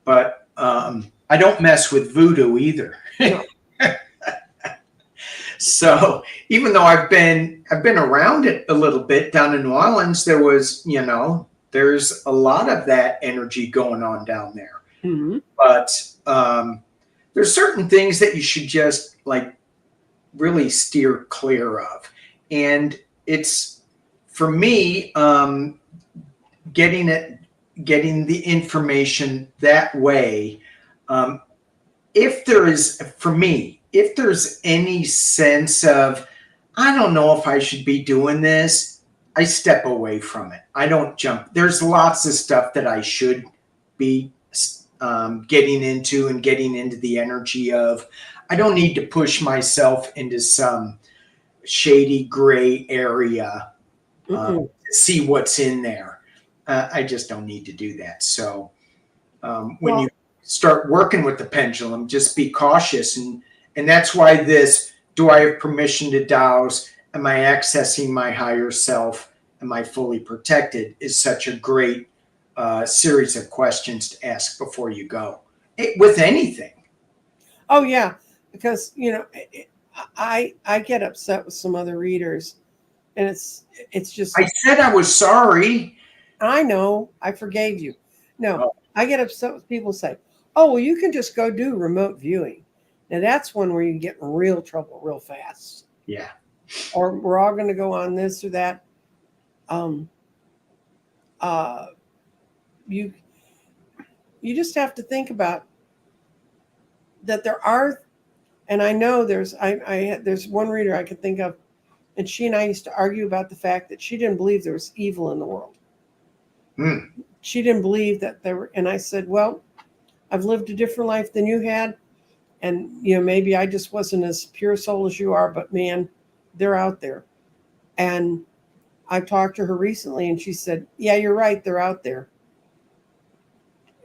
but I don't mess with voodoo either. No. So even though I've been around it a little bit down in New Orleans, there's a lot of that energy going on down there. Mm-hmm. But there's certain things that you should just really steer clear of. And it's, for me, getting the information that way. If there's any sense of, I don't know if I should be doing this, I step away from it. I don't jump. There's lots of stuff that I should be getting into the energy of. I don't need to push myself into some shady gray area to see what's in there. I just don't need to do that. So when you start working with the pendulum, just be cautious. And that's why do I have permission to dowse? Am I accessing my higher self? Am I fully protected? Is such a great series of questions to ask before you go with anything. Oh yeah, because I get upset with some other readers, and it's just. I said I was sorry. I know, I forgave you. No, I get upset with people who say, "Oh, well, you can just go do remote viewing." Now that's one where you get in real trouble real fast. Yeah. Or we're all going to go on this or that. You just have to think about that there are, and I know there's one reader I could think of, and she and I used to argue about the fact that she didn't believe there was evil in the world. She didn't believe that there were, and I said, well, I've lived a different life than you had. And, maybe I just wasn't as pure soul as you are, but man, they're out there. And I've talked to her recently and she said, yeah, you're right. They're out there.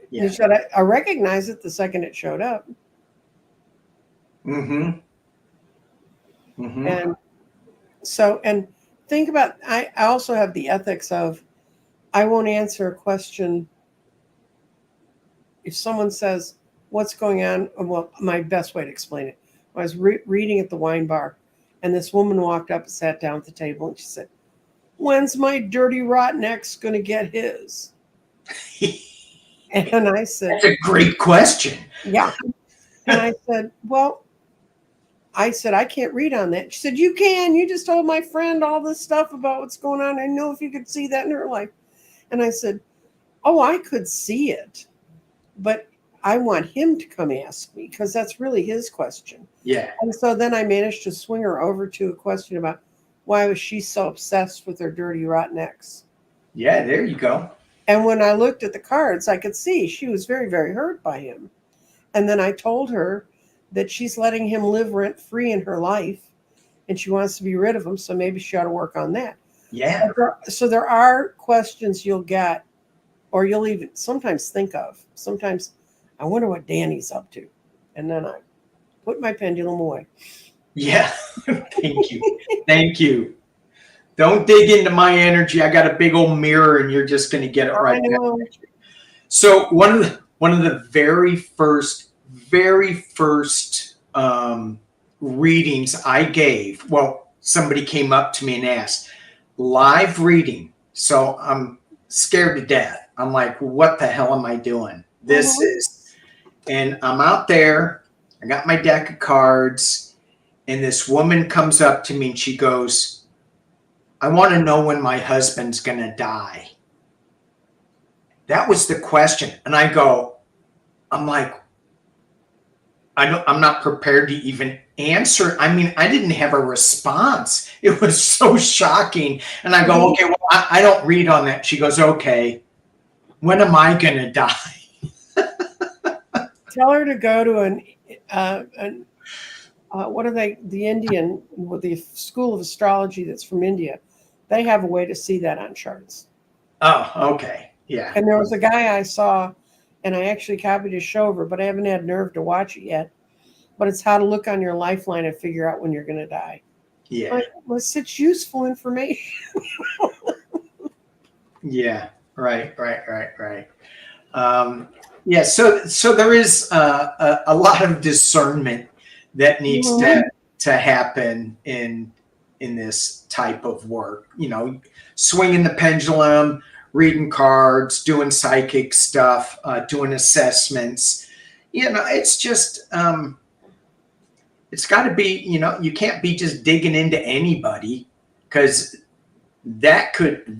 Yeah. Said, I recognize it the second it showed up. Mm-hmm. And so, and think about, I also have the ethics of, I won't answer a question. If someone says, what's going on? Well, my best way to explain it, I was reading at the wine bar And this woman walked up and sat down at the table, and she said, "When's my dirty rotten ex going to get his?" And I said, That's a great question. "Yeah." And I said, "Well," I said, "I can't read on that." She said, "You can. You just told my friend all this stuff about what's going on. I know if you could see that in her life." And I said, "Oh, I could see it, but I want him to come ask me because that's really his question." Yeah. And so then I managed to swing her over to a question about why was she so obsessed with her dirty, rotten ex. Yeah, there you go. And when I looked at the cards, I could see she was very, very hurt by him. And then I told her that she's letting him live rent free in her life and she wants to be rid of him. So maybe she ought to work on that. Yeah. So there are questions you'll get, or you'll even sometimes think of. Sometimes I wonder what Danny's up to. And then I put my pendulum away. Yeah. Thank you. Thank you. Don't dig into my energy. I got a big old mirror and you're just going to get it right back. So one of the very first readings I gave, well, somebody came up to me and asked, live reading. So I'm scared to death. I'm like, what the hell am I doing? This is, and I'm out there. I got my deck of cards, and this woman comes up to me and she goes, "I want to know when my husband's going to die." That was the question. And I'm like, I'm not prepared to even answer. I mean, I didn't have a response. It was so shocking. And I go, okay, well, I don't read on that. She goes, okay, when am I going to die? Tell her to go to what are they, the Indian, with the school of astrology that's from India. They have a way to see that on charts. Oh, okay. Yeah. And there was a guy I saw, and I actually copied his show over, but I haven't had nerve to watch it yet. But it's how to look on your lifeline and figure out when you're going to die. Yeah. Like, well, it's such useful information. Yeah. Right. Yeah. So there is a lot of discernment that needs to happen in this type of work. You know, swinging the pendulum, reading cards, doing psychic stuff, doing assessments. You know, it's just it's got to be. You know, you can't be just digging into anybody because that could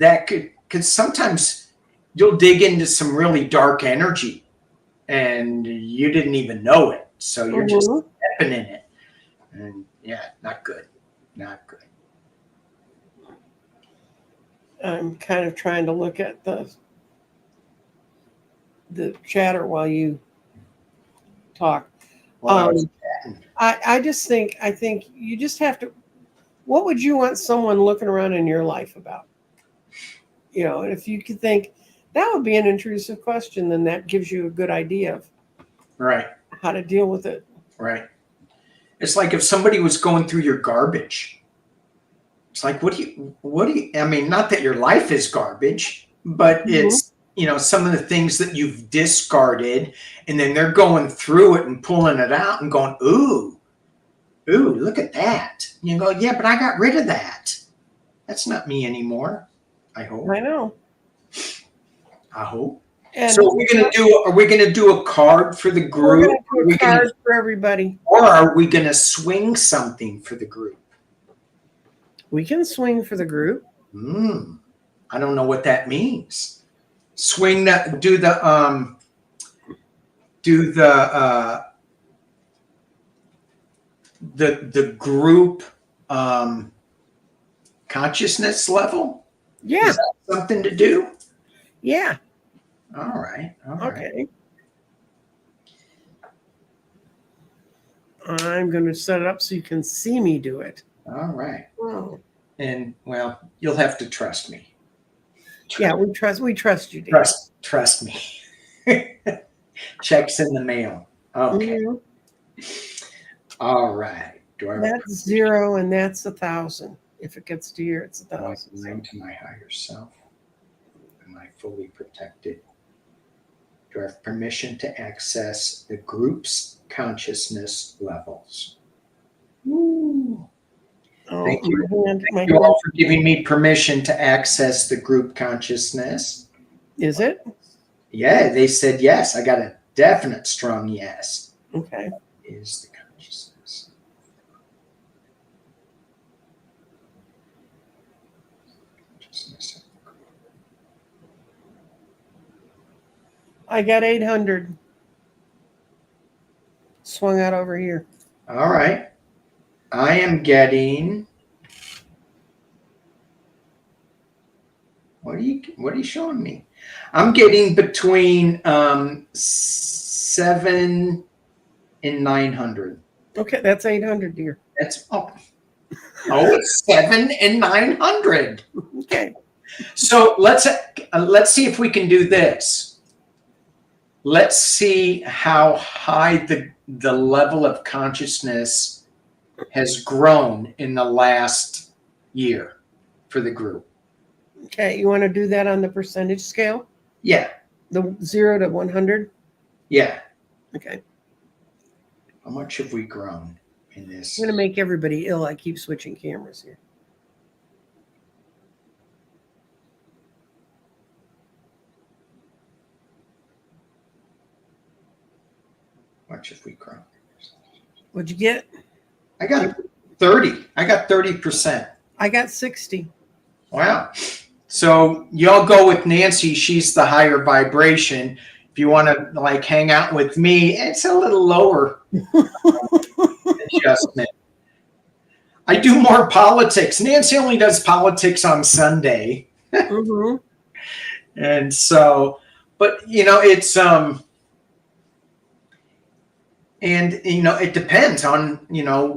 because sometimes you'll dig into some really dark energy and you didn't even know it. So you're just stepping in it. And yeah, not good. Not good. I'm kind of trying to look at the chatter while you talk. I just think, you just have to, what would you want someone looking around in your life about? You know, and if you could think that would be an intrusive question, then that gives you a good idea of how to deal with it. Right. It's like if somebody was going through your garbage. It's like, what do you, I mean, not that your life is garbage, but it's, you know, some of the things that you've discarded and then they're going through it and pulling it out and going, ooh, look at that. You go, yeah, but I got rid of that. That's not me anymore. I hope. I know. I hope. And so are we gonna do a card for the group? We're gonna do a card for everybody. Or are we gonna swing something for the group? We can swing for the group. I don't know what that means. Swing that, do the group consciousness level? Yeah. Is that something to do? Yeah. All right. Okay. I'm going to set it up so you can see me do it. All right. Oh. And well, you'll have to trust me. Yeah, we trust you, Dan. Trust me. Checks in the mail. Okay. All right. That's 0 and that's 1,000. If it gets to here, it's 1,000. Do I belong to my higher self? Am I fully protected? Do I have permission to access the group's consciousness levels? Ooh. Oh, Thank you. my You hand. all for giving me permission to access the group consciousness. Is it? Yeah, they said yes. I got a definite strong yes. Okay. Is the consciousness. Consciousness. I got 800. Swung out over here. All right. I am getting. What are you showing me? I'm getting between 7 and 900. Okay, that's 800, dear. That's it's 7 and 900. Okay. So let's see if we can do this. Let's see how high the level of consciousness has grown in the last year for the group. Okay, you want to do that on the percentage scale? Yeah. The 0 to 100? Yeah. Okay. How much have we grown in this? I'm going to make everybody ill. I keep switching cameras here. How much have we grown? What'd you get? I got 30. I got 30%. I got 60. Wow. So y'all go with Nancy. She's the higher vibration. If you want to like hang out with me, it's a little lower adjustment. I do more politics. Nancy only does politics on Sunday. Mm-hmm. And so, but it's and it depends on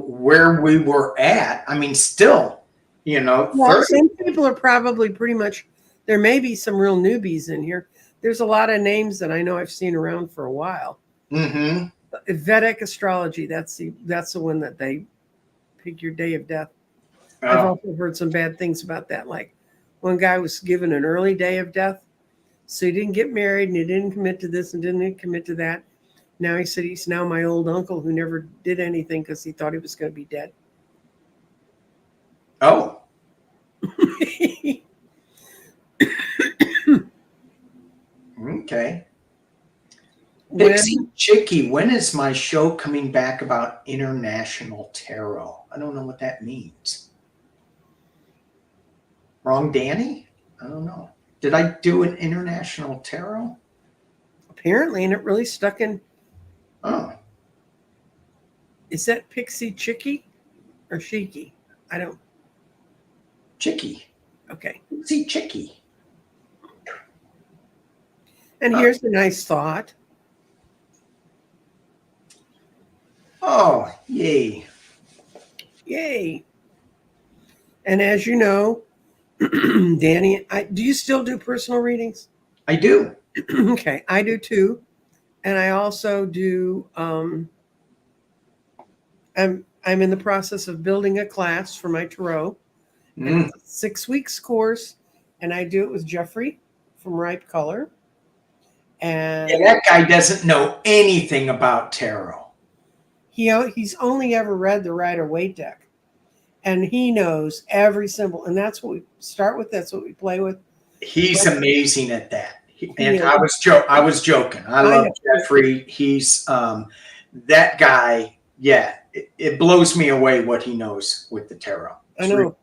where we were at. I mean, still, Well, 30. some people are probably pretty much, there may be some real newbies in here. There's a lot of names that I know I've seen around for a while. Mm-hmm. Vedic astrology, that's the one that they pick your day of death. Oh. I've also heard some bad things about that. Like one guy was given an early day of death. So he didn't get married and he didn't commit to this and didn't commit to that. Now he said he's now my old uncle who never did anything because he thought he was going to be dead. Oh. Okay. Dixie Chicky, when is my show coming back about international tarot? I don't know what that means. Wrong, Danny? I don't know. Did I do an international tarot? Apparently, and it really stuck in. Oh. Is that Pixie Chicky or Shiki? I don't. Chicky. Okay. Pixie Chicky. And here's a nice thought. Oh, yay. Yay. And as you know, Danny, do you still do personal readings? I do. Okay, I do too. And I also do, I'm in the process of building a class for my tarot. And it's a 6 weeks course. And I do it with Jeffrey from Ripe Color. And that guy doesn't know anything about tarot. He's only ever read the Rider-Waite deck. And he knows every symbol. And that's what we start with. That's what we play with. He's amazing at that. And I was joking. I love Jeffrey. He's that guy. Yeah, it blows me away what he knows with the tarot. I know.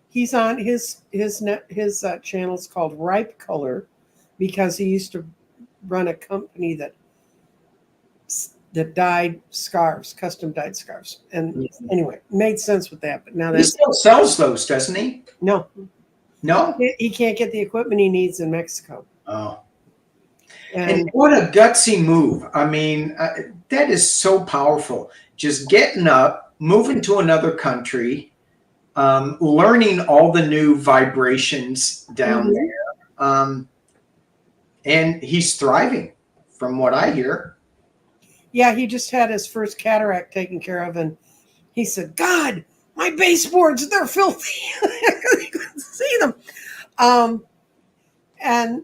He's on his channel's called Ripe Color because he used to run a company that dyed scarves, custom dyed scarves. And anyway, made sense with that. But now he still sells those, doesn't he? No. No? He can't get the equipment he needs in Mexico. Oh. And what a gutsy move. I mean, that is so powerful. Just getting up, moving to another country, learning all the new vibrations down there. And he's thriving from what I hear. Yeah, he just had his first cataract taken care of. And he said, God, my baseboards, they're filthy. I couldn't see them. And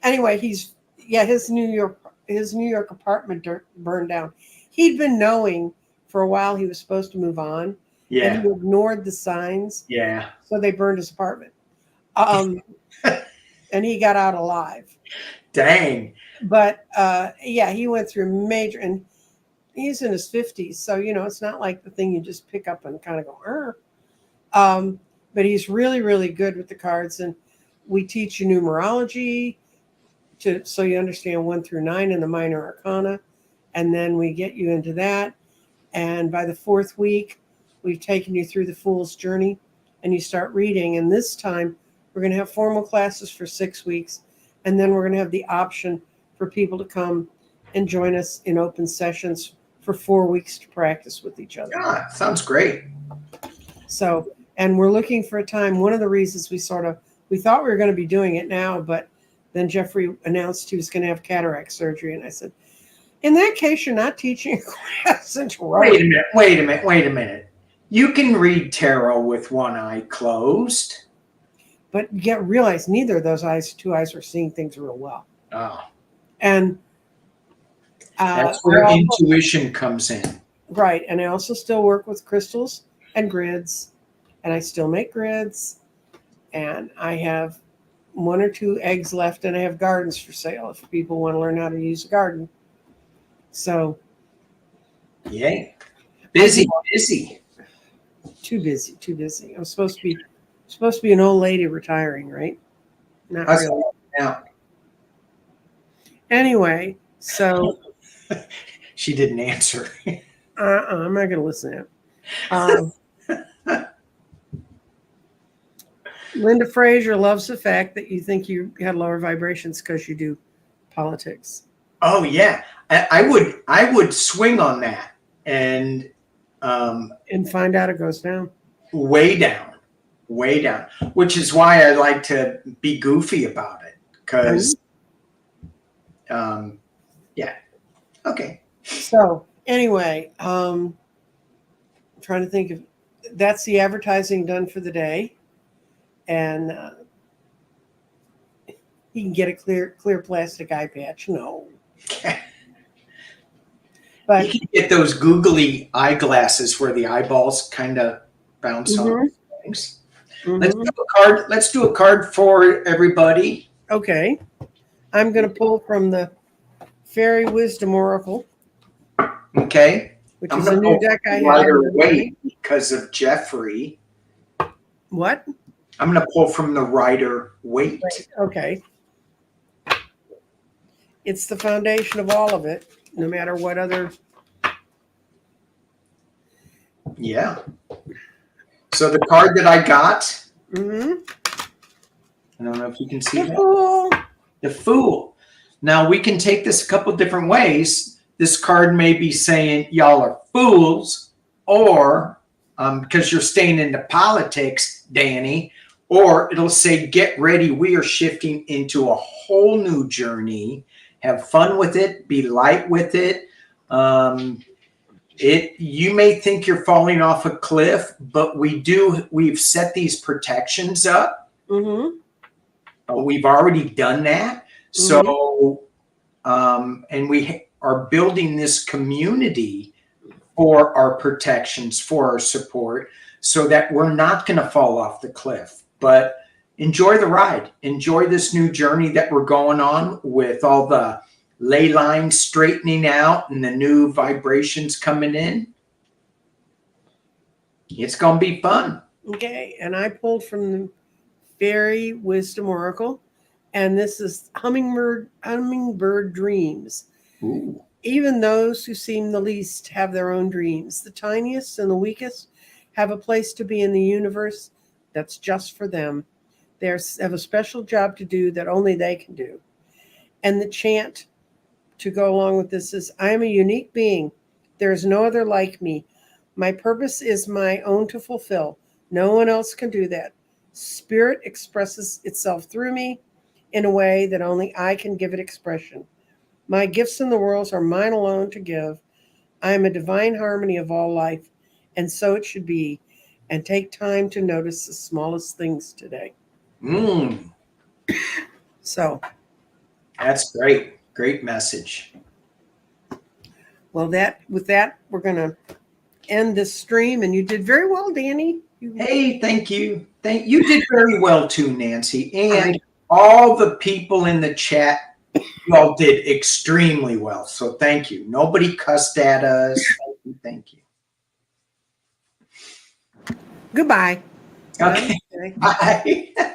anyway, his New York apartment burned down. He'd been knowing for a while he was supposed to move on, Yeah. And he ignored the signs. Yeah. So they burned his apartment. And he got out alive. Dang. But yeah, he went through major, and he's in his 50s. So, it's not like the thing you just pick up and kind of go, but he's really, really good with the cards. And we teach you numerology so you understand 1 through 9 in the minor arcana. And then we get you into that. And by the 4th week, we've taken you through the Fool's Journey, and you start reading. And this time, we're going to have formal classes for 6 weeks. And then we're going to have the option for people to come and join us in open sessions for 4 weeks to practice with each other. Yeah, sounds great. So, and we're looking for a time. One of the reasons we thought we were going to be doing it now, but then Jeffrey announced he was going to have cataract surgery. And I said, in that case, you're not teaching a class until Wait a minute. You can read tarot with one eye closed. But you got to realize neither of those two eyes are seeing things real well. Oh. And that's where intuition comes in. Right. And I also still work with crystals and grids. And I still make grids. And I have 1 or 2 eggs left, and I have gardens for sale if people want to learn how to use a garden. So. Yay. Busy. Too busy. I'm supposed to be an old lady retiring, right? Not really. Yeah. Anyway, so. She didn't answer. I'm not going to listen to it. Linda Frazier loves the fact that you think you had lower vibrations because you do politics. Oh yeah, I would swing on that and find out it goes down. Way down, which is why I like to be goofy about it because, yeah, okay. So anyway, trying to think of that's the advertising done for the day. And you can get a clear plastic eye patch. No. But you can get those googly eyeglasses where the eyeballs kind of bounce on things. Let's do a card for everybody. Okay. I'm going to pull from the Fairy Wisdom Oracle. Okay. Which is a new deck I have. Lighter weight because of Jeffrey. What? I'm going to pull from the Rider Waite. Okay. It's the foundation of all of it, no matter what other. Yeah. So the card that I got. I don't know if you can see that. Fool. The Fool. Now we can take this a couple different ways. This card may be saying y'all are fools, or because you're staying into politics, Danny. Or it'll say, get ready. We are shifting into a whole new journey. Have fun with it. Be light with it. You may think you're falling off a cliff, but we've set these protections up. We've already done that. So, and we are building this community for our protections, for our support, so that we're not going to fall off the cliff. But enjoy the ride. Enjoy this new journey that we're going on with all the ley lines straightening out and the new vibrations coming in. It's going to be fun. Okay. And I pulled from the Fairy Wisdom Oracle. And this is Hummingbird Dreams. Ooh. Even those who seem the least have their own dreams. The tiniest and the weakest have a place to be in the universe that's just for them. They have a special job to do that only they can do. And the chant to go along with this is, I am a unique being. There is no other like me. My purpose is my own to fulfill. No one else can do that. Spirit expresses itself through me in a way that only I can give it expression. My gifts in the world are mine alone to give. I am a divine harmony of all life, and so it should be. And take time to notice the smallest things today. So. That's great. Great message. Well, with that, we're going to end this stream, and you did very well, Danny. Hey, thank you. You did very well too, Nancy. And all the people in the chat, you all did extremely well. So thank you. Nobody cussed at us. Thank you. Goodbye. Okay. Bye.